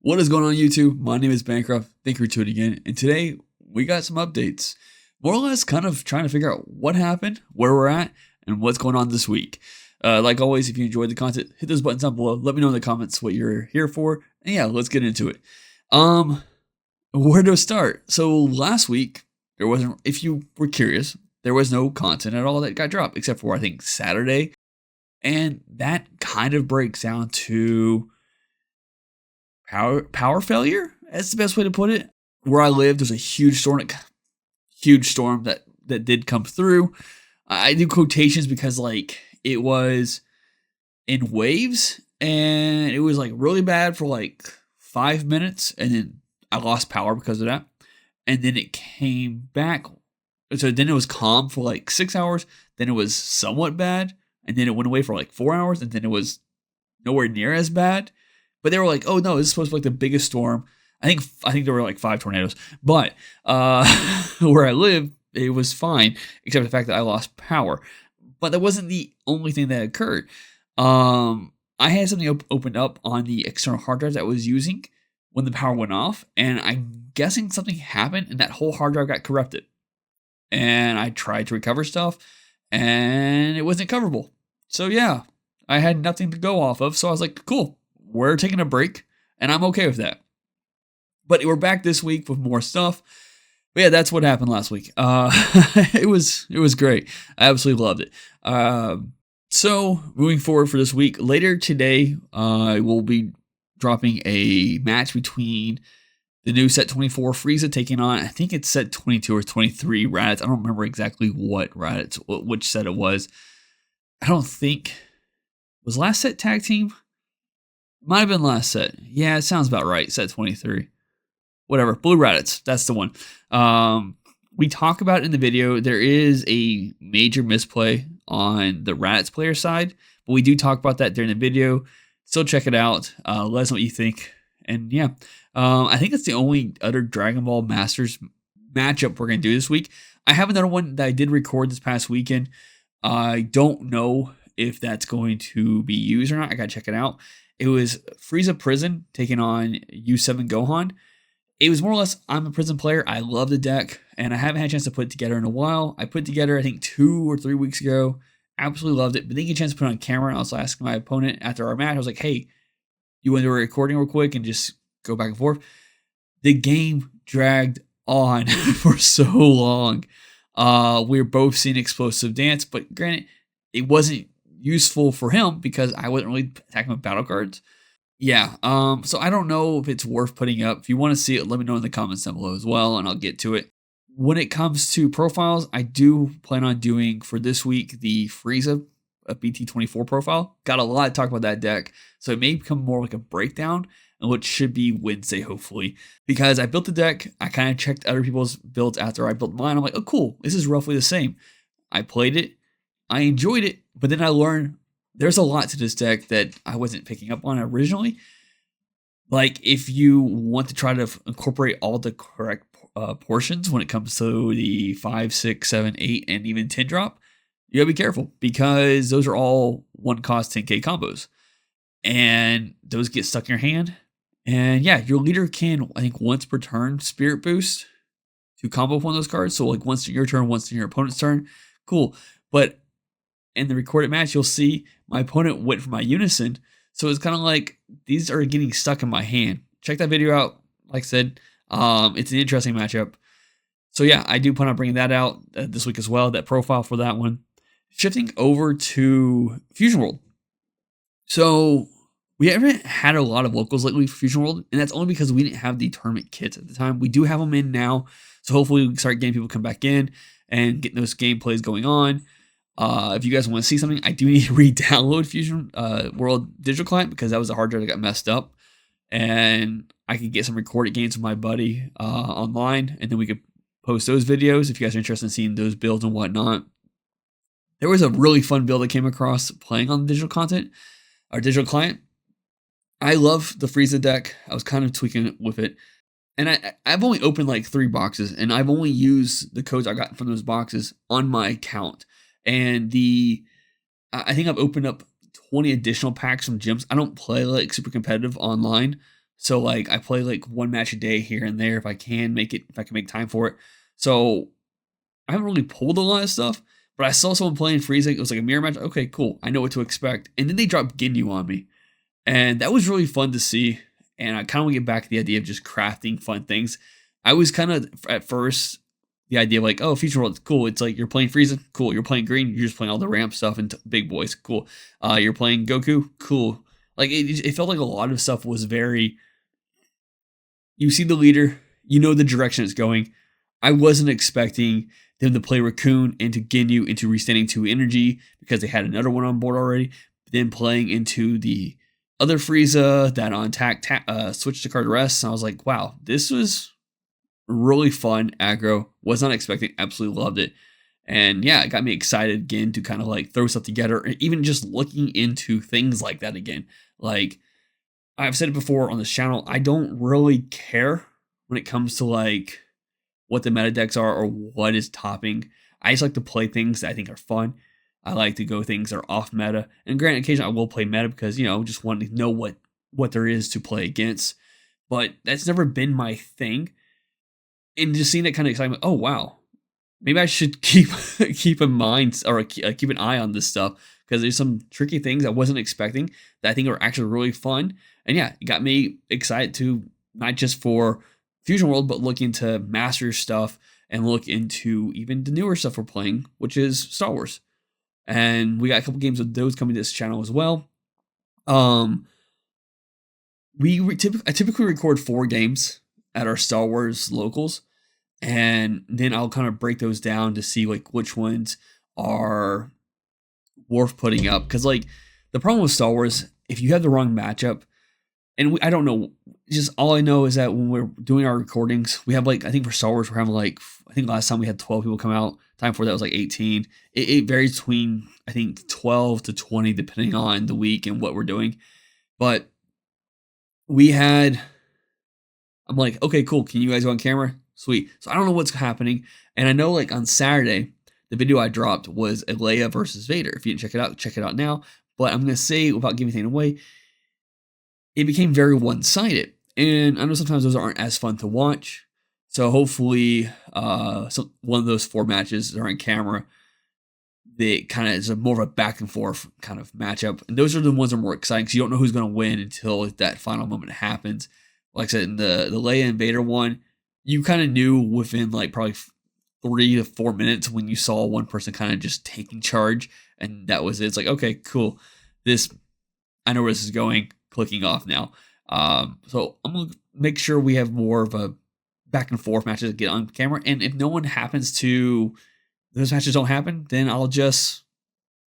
What is going on YouTube? My name is Bancroft. Thank you for tuning in. And today we got some updates. More or less kind of trying to figure out what happened, where we're at, and what's going on this week. Like always, if you enjoyed the content, hit those buttons down below. Let me know in the comments what you're here for. And yeah, let's get into it. Where to start? So last week, there wasn't, if you were curious, there was no content at all that got dropped, except for I think Saturday. And that kind of breaks down to power failure. That's the best way to put it. Where I live, there's a huge storm that did come through. I do quotations because like it was in waves and it was like really bad for like 5 minutes, and then I lost power because of that. And then it came back. So then it was calm for like 6 hours. Then it was somewhat bad. And then it went away for like 4 hours. And then it was nowhere near as bad. But they were like, oh no, this is supposed to be like the biggest storm. I think there were like 5 tornadoes. But where I live, it was fine, except for the fact that I lost power. But that wasn't the only thing that occurred. I had something opened up on the external hard drive that I was using when the power went off. And I'm guessing something happened and that whole hard drive got corrupted. And I tried to recover stuff and it wasn't coverable. So yeah, I had nothing to go off of. So I was like, cool, we're taking a break and I'm okay with that. But we're back this week with more stuff. But yeah, that's what happened last week. It was great. I absolutely loved it. So moving forward for this week, later today, we'll be dropping a match between the new set 24 Frieza taking on, I think it's set 22 or 23 Raditz. I don't remember exactly what Raditz, which set it was. I don't think, was last set tag team? Might have been last set. Yeah, it sounds about right. Set 23. Whatever. Blue Raditz. That's the one. We talk about it in the video. There is a major misplay on the Raditz player side, but we do talk about that during the video. Still check it out. Let us know what you think. And yeah, I think it's the only other Dragon Ball Masters matchup we're going to do this week. I have another one that I did record this past weekend. I don't know if that's going to be used or not. I got to check it out. It was Frieza Prison taking on U7 Gohan. It was more or less, I'm a Prison player. I love the deck, and I haven't had a chance to put it together in a while. I put it together, I think, 2 or 3 weeks ago. Absolutely loved it, but didn't get a chance to put it on camera. I was asking my opponent after our match. I was like, hey, you want to do a recording real quick and just go back and forth? The game dragged on for so long. We were both seeing explosive dance, but granted, it wasn't useful for him because I wasn't really attacking with battle cards. Yeah, so I don't know if it's worth putting up. If you want to see it, let me know in the comments down below as well, and I'll get to it. When it comes to profiles, I do plan on doing for this week the Frieza BT24 profile. Got a lot to talk about that deck, so it may become more like a breakdown, and which should be Wednesday, hopefully. Because I built the deck, I kind of checked other people's builds after I built mine. I'm like, oh cool, this is roughly the same. I played it, I enjoyed it, but then I learned there's a lot to this deck that I wasn't picking up on originally. Like if you want to try to incorporate all the correct portions when it comes to the 5, 6, 7, 8, and even 10 drop, you gotta be careful because those are all 1 cost 10k combos. And those get stuck in your hand. And yeah, your leader can, I think, once per turn Spirit Boost to combo with one of those cards. So like once in your turn, once in your opponent's turn. Cool. But in the recorded match, you'll see my opponent went for my Unison. So it's kind of like these are getting stuck in my hand. Check that video out. Like I said, it's an interesting matchup. So yeah, I do plan on bringing that out this week as well, that profile for that one. Shifting over to Fusion World. So we haven't had a lot of locals lately for Fusion World, and that's only because we didn't have the tournament kits at the time. We do have them in now, so hopefully we can start getting people come back in and getting those gameplays going on. If you guys want to see something, I do need to re-download Fusion World Digital Client because that was a hard drive that got messed up, and I could get some recorded games with my buddy online, and then we could post those videos if you guys are interested in seeing those builds and whatnot. There was a really fun build I came across playing on the digital content, our digital client. I love the Frieza deck. I was kind of tweaking it with it. And I've only opened like 3 boxes, and I've only used the codes I got from those boxes on my account. And I think I've opened up 20 additional packs from gyms. I don't play like super competitive online, So like I play like one match a day here and there if I can make it, if I can make time for it. So I haven't really pulled a lot of stuff, but I saw someone playing freezing. It was like a mirror match. Okay, cool. I know what to expect. And then they dropped Ginyu on me. And that was really fun to see. And I kind of want to get back to the idea of just crafting fun things. I was kind of at first the idea of like, oh, Future World, cool. It's like you're playing Frieza, cool. You're playing Green, you're just playing all the ramp stuff and big boys, cool. You're playing Goku, cool. Like it felt like a lot of stuff was very. You see the leader, you know the direction it's going. I wasn't expecting them to play Raccoon into Ginyu into Restanding 2 Energy because they had another one on board already. Then playing into the other Frieza that on switched to card rest. And I was like, wow, this was really fun aggro. Was not expecting, absolutely loved it. And yeah, it got me excited again to kind of like throw stuff together, and even just looking into things like that again. Like I've said it before on this channel, I don't really care when it comes to like what the meta decks are or what is topping. I just like to play things that I think are fun. I like to go things that are off meta. And granted, occasionally I will play meta because, you know, just wanting to know what there is to play against. But that's never been my thing. And just seeing that kind of excitement, oh wow, maybe I should keep in mind or keep an eye on this stuff because there's some tricky things I wasn't expecting that I think are actually really fun. And yeah, it got me excited to not just for Fusion World, but look into Masters stuff and look into even the newer stuff we're playing, which is Star Wars. And we got a couple games of those coming to this channel as well. I typically record 4 games at our Star Wars locals, and then I'll kind of break those down to see like which ones are worth putting up. Because like the problem with Star Wars, if you have the wrong matchup, and I don't know, just all I know is that when we're doing our recordings, we have like, I think for Star Wars, we're having like, I think last time we had 12 people come out. Time for that was like 18. It varies between, I think, 12 to 20, depending on the week and what we're doing. But I'm like, okay, cool. Can you guys go on camera? Sweet. So I don't know what's happening. And I know like on Saturday, the video I dropped was a Leia versus Vader. If you didn't check it out now. But I'm going to say, without giving anything away, it became very one-sided. And I know sometimes those aren't as fun to watch. So hopefully one of those 4 matches that are on camera, they kind of is more of a back and forth kind of matchup. And those are the ones that are more exciting because you don't know who's going to win until that final moment happens. Like I said, in the Leia and Vader one, you kind of knew within like probably 3 to 4 minutes when you saw one person kind of just taking charge. And that was it. It's like, okay, cool. I know where this is going. Clicking off now. So I'm going to make sure we have more of a back and forth matches to get on camera. And if no one happens to, those matches don't happen, then I'll just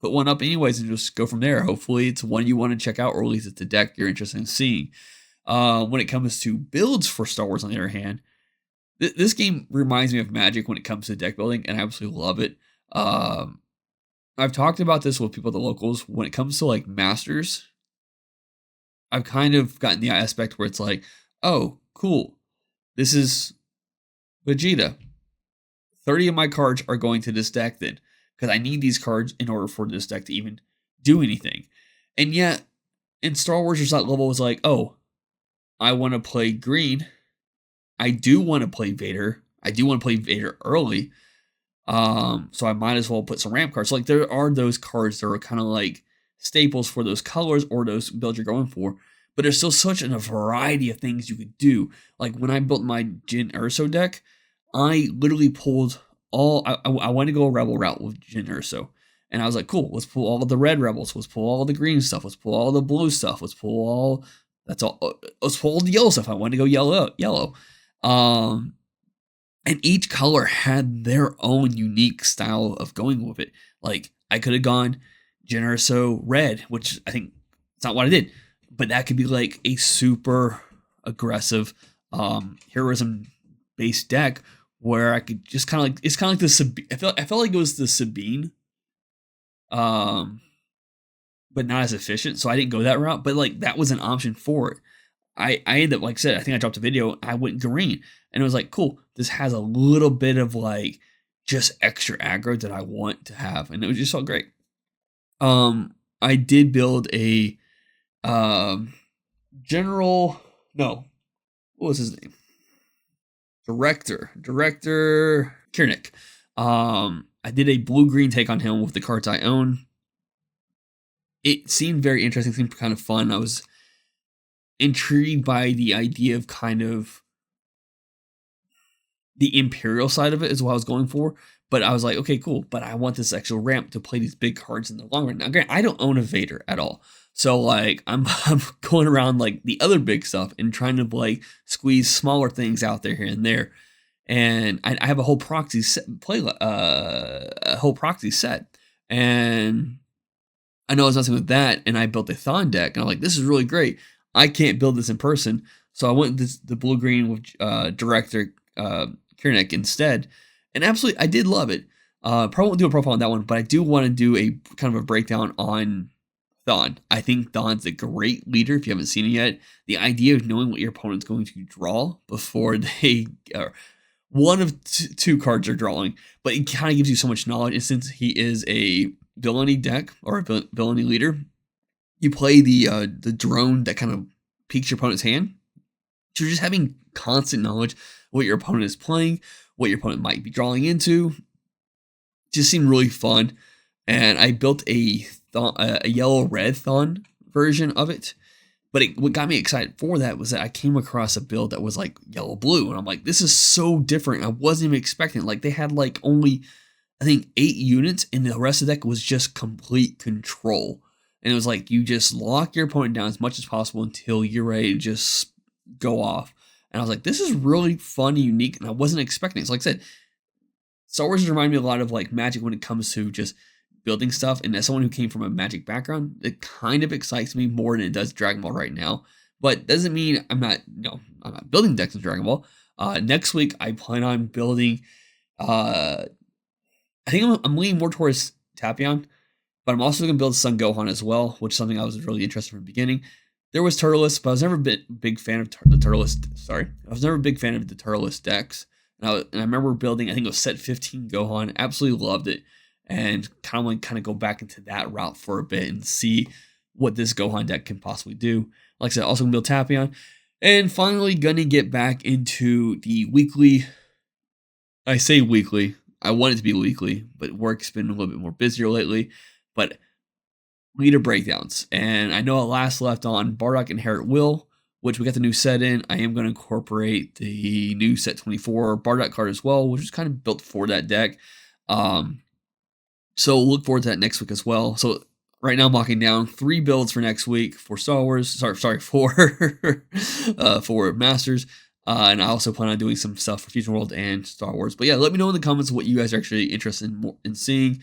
put one up anyways and just go from there. Hopefully it's one you want to check out, or at least it's a deck you're interested in seeing. When it comes to builds for Star Wars, on the other hand, this game reminds me of Magic when it comes to deck building, and I absolutely love it. I've talked about this with people at the locals. When it comes to like Masters, I've kind of gotten the aspect where it's like, oh, cool. This is Vegeta. 30 of my cards are going to this deck then, because I need these cards in order for this deck to even do anything. And yet, in Star Wars, there's that level was like, oh, I want to play green. I do want to play Vader. I do want to play Vader early. So I might as well put some ramp cards. Like there are those cards that are kind of like staples for those colors or those builds you're going for. But there's still such a variety of things you could do. Like when I built my Jyn Erso deck, I literally pulled I wanted to go a rebel route with Jyn Erso. And I was like, cool, let's pull all of the red rebels. Let's pull all the green stuff. Let's pull all the blue stuff. Let's pull all the yellow stuff. I wanted to go yellow. And each color had their own unique style of going with it. Like I could have gone Jyn Erso red, which I think it's not what I did, but that could be like a super aggressive heroism based deck where I could just kind of like, it's kind of like the Sabine. I felt like it was the Sabine, but not as efficient. So I didn't go that route, but like that was an option for it. I ended up, like I said, I think I dropped a video. I went green, and it was like, cool. This has a little bit of like just extra aggro that I want to have, and it was just so great. I did build a general No, what was his name? Director Kiernick. I did a blue-green take on him with the cards I own. It seemed very interesting, seemed kind of fun. I was intrigued by the idea of kind of the Imperial side of it is what I was going for. But I was like, okay, cool. But I want this extra ramp to play these big cards in the long run. Now, granted, I don't own a Vader at all. So, like, I'm going around, like, the other big stuff and trying to, like, squeeze smaller things out there here and there. And I have a whole proxy set, And I know I was messing with that, and I built a Thon deck. And I'm like, this is really great. I can't build this in person. So I went the blue-green with Director Kiernick instead. And absolutely, I did love it. Probably won't do a profile on that one, but I do want to do a kind of a breakdown on Thon. I think Thon's a great leader if you haven't seen it yet. The idea of knowing what your opponent's going to draw before they one of two cards are drawing, but it kind of gives you so much knowledge. And since he is a villainy deck or a villainy leader, you play the drone that kind of peeks your opponent's hand. So you're just having constant knowledge of what your opponent is playing, what your opponent might be drawing into. Just seemed really fun. And I built a yellow-red Thon version of it. But what got me excited for that was that I came across a build that was like yellow-blue. And I'm like, this is so different. I wasn't even expecting it. Like, they had like only, I think, 8 units. And the rest of the deck was just complete control. And it was like, you just lock your opponent down as much as possible until you're ready to just go off. And I was like, this is really fun and unique. And I wasn't expecting it. So like I said, Star Wars has reminded me a lot of like Magic when it comes to just building stuff. And as someone who came from a Magic background, it kind of excites me more than it does Dragon Ball right now. But doesn't mean I'm not building decks in Dragon Ball. Next week, I plan on building, I think I'm leaning more towards Tapion, but I'm also going to build Son Gohan as well, which is something I was really interested in from the beginning. There was Turtleist, but I was never a big fan of the Turtleist. Sorry, I was never a big fan of the Turtleist decks. And I remember building, I think it was set 15 Gohan. Absolutely loved it, and kind of go back into that route for a bit and see what this Gohan deck can possibly do. Like I said, also gonna build Tapion, and finally gonna get back into the weekly. I say weekly. I want it to be weekly, but work's been a little bit more busier lately. But leader breakdowns. And I know I last left on Bardock Inherit Will, which we got the new set in. I am going to incorporate the new set 24 Bardock card as well, which is kind of built for that deck. So look forward to that next week as well. So right now I'm locking down 3 builds for next week for Star Wars. Sorry, for Masters. And I also plan on doing some stuff for Fusion World and Star Wars. But yeah, let me know in the comments what you guys are actually interested in seeing.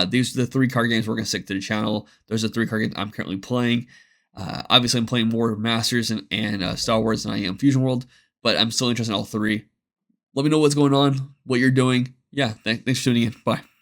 These are the 3 card games we're going to stick to the channel. Those are the 3 card games I'm currently playing. Obviously, I'm playing more Masters and Star Wars than I am Fusion World, but I'm still interested in all 3. Let me know what's going on, what you're doing. Yeah, thanks for tuning in. Bye.